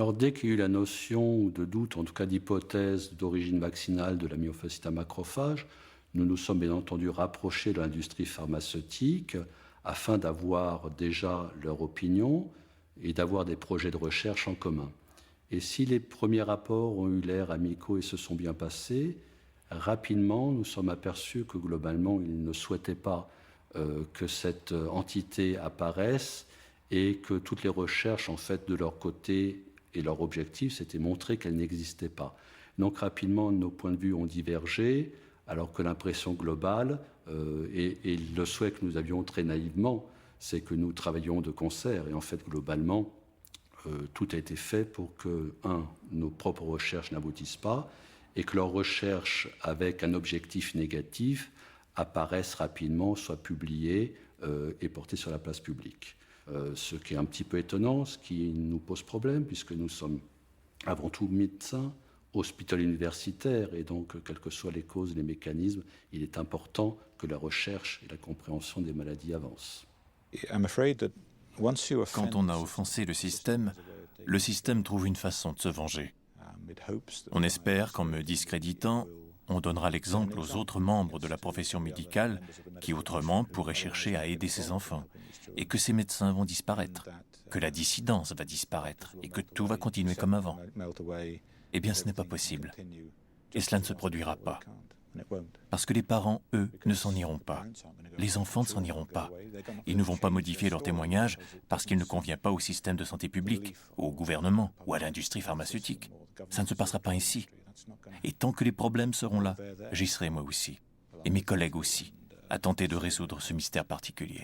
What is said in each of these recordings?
Alors, dès qu'il y a eu la notion ou de doute, en tout cas d'hypothèse d'origine vaccinale de la myofasciite à macrophage, nous nous sommes bien entendu rapprochés de l'industrie pharmaceutique afin d'avoir déjà leur opinion et d'avoir des projets de recherche en commun. Et si les premiers rapports ont eu l'air amicaux et se sont bien passés, rapidement, nous sommes aperçus que globalement, ils ne souhaitaient pas que cette entité apparaisse et que toutes les recherches, en fait, de leur côté et leur objectif, c'était montrer qu'elle n'existait pas. Donc rapidement, nos points de vue ont divergé, alors que l'impression globale et le souhait que nous avions très naïvement, c'est que nous travaillions de concert. Et en fait, globalement, tout a été fait pour que, nos propres recherches n'aboutissent pas et que leurs recherches avec un objectif négatif apparaissent rapidement, soient publiées et portées sur la place publique. Ce qui est un petit peu étonnant, ce qui nous pose problème, puisque nous sommes avant tout médecins, hôpital universitaire, et donc, quelles que soient les causes, les mécanismes, il est important que la recherche et la compréhension des maladies avancent. Quand on a offensé le système trouve une façon de se venger. On espère qu'en me discréditant, on donnera l'exemple aux autres membres de la profession médicale qui autrement pourraient chercher à aider ces enfants, et que ces médecins vont disparaître, que la dissidence va disparaître et que tout va continuer comme avant. Eh bien, ce n'est pas possible. Et cela ne se produira pas. Parce que les parents, eux, ne s'en iront pas. Les enfants ne s'en iront pas. Ils ne vont pas modifier leur témoignage parce qu'il ne convient pas au système de santé publique, au gouvernement ou à l'industrie pharmaceutique. Ça ne se passera pas ici. Et tant que les problèmes seront là, j'y serai moi aussi, et mes collègues aussi, à tenter de résoudre ce mystère particulier.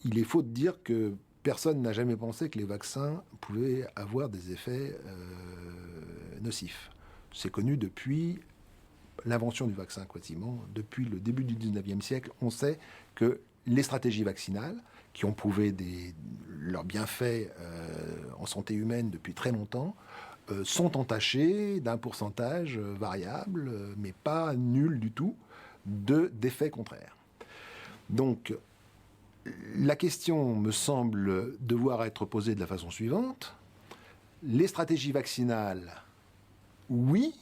Il est faux de dire que personne n'a jamais pensé que les vaccins pouvaient avoir des effets nocifs. C'est connu depuis l'invention du vaccin, quasiment. Depuis le début du 19e siècle, on sait que les stratégies vaccinales, qui ont prouvé leurs bienfaits en santé humaine depuis très longtemps, sont entachées d'un pourcentage variable, mais pas nul du tout, d'effets contraires. Donc, la question me semble devoir être posée de la façon suivante. Les stratégies vaccinales, oui.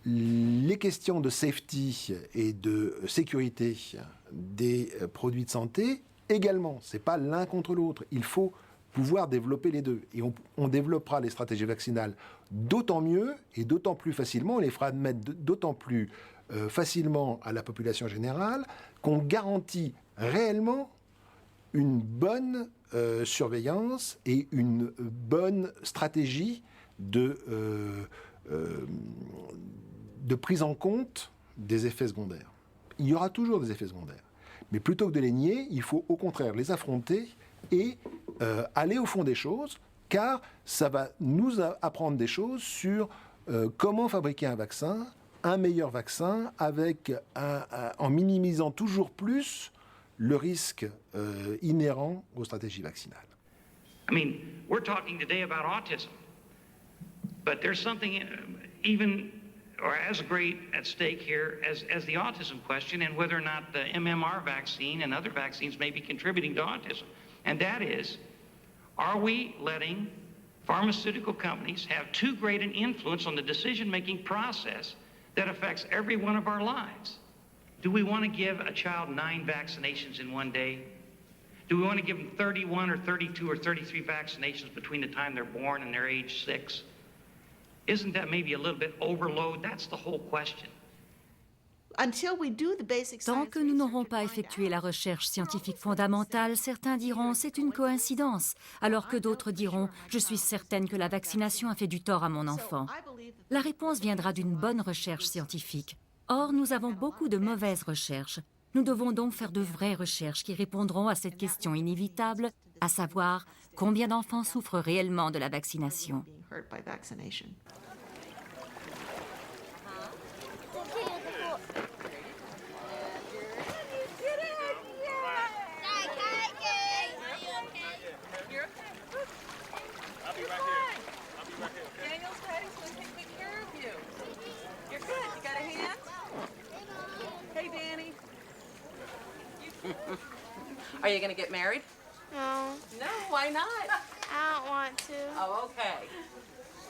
Les questions de safety et de sécurité des produits de santé, également. Ce n'est pas l'un contre l'autre. Il faut pouvoir développer les deux. Et on développera les stratégies vaccinales d'autant mieux et d'autant plus facilement, on les fera admettre d'autant plus facilement à la population générale qu'on garantit réellement une bonne surveillance et une bonne stratégie de prise en compte des effets secondaires. Il y aura toujours des effets secondaires. Mais plutôt que de les nier, il faut au contraire les affronter et aller au fond des choses, car ça va nous apprendre des choses sur comment fabriquer un meilleur vaccin, en minimisant toujours plus le risque inhérent aux stratégies vaccinales. I mean, we're talking today about autism, but there's something even or as great at stake here as the autism question and whether or not the MMR vaccine and other vaccines may be contributing to autism. And that is, are we letting pharmaceutical companies have too great an influence on the decision-making process that affects every one of our lives? Do we want to give a child 9 vaccinations in one day? Do we want to give them 31 or 32 or 33 vaccinations between the time they're born and their age 6? Isn't that maybe a little bit overload? That's the whole question. Tant que nous n'aurons pas effectué la recherche scientifique fondamentale, certains diront c'est une coïncidence, alors que d'autres diront je suis certaine que la vaccination a fait du tort à mon enfant. La réponse viendra d'une bonne recherche scientifique. Or, nous avons beaucoup de mauvaises recherches. Nous devons donc faire de vraies recherches qui répondront à cette question inévitable, à savoir combien d'enfants souffrent réellement de la vaccination. Are you going to get married? No, No, why not? I don't want to. Oh, okay.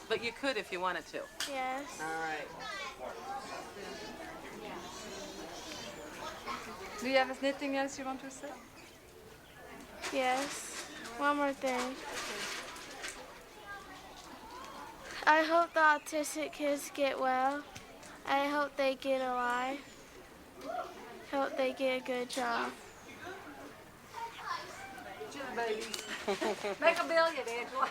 But you could if you wanted to. Yes. All right. Do you have anything else you want to say? Yes. One more thing. I hope the autistic kids get well. I hope they get alive. Hope they get a good job. Make a billion, Angela.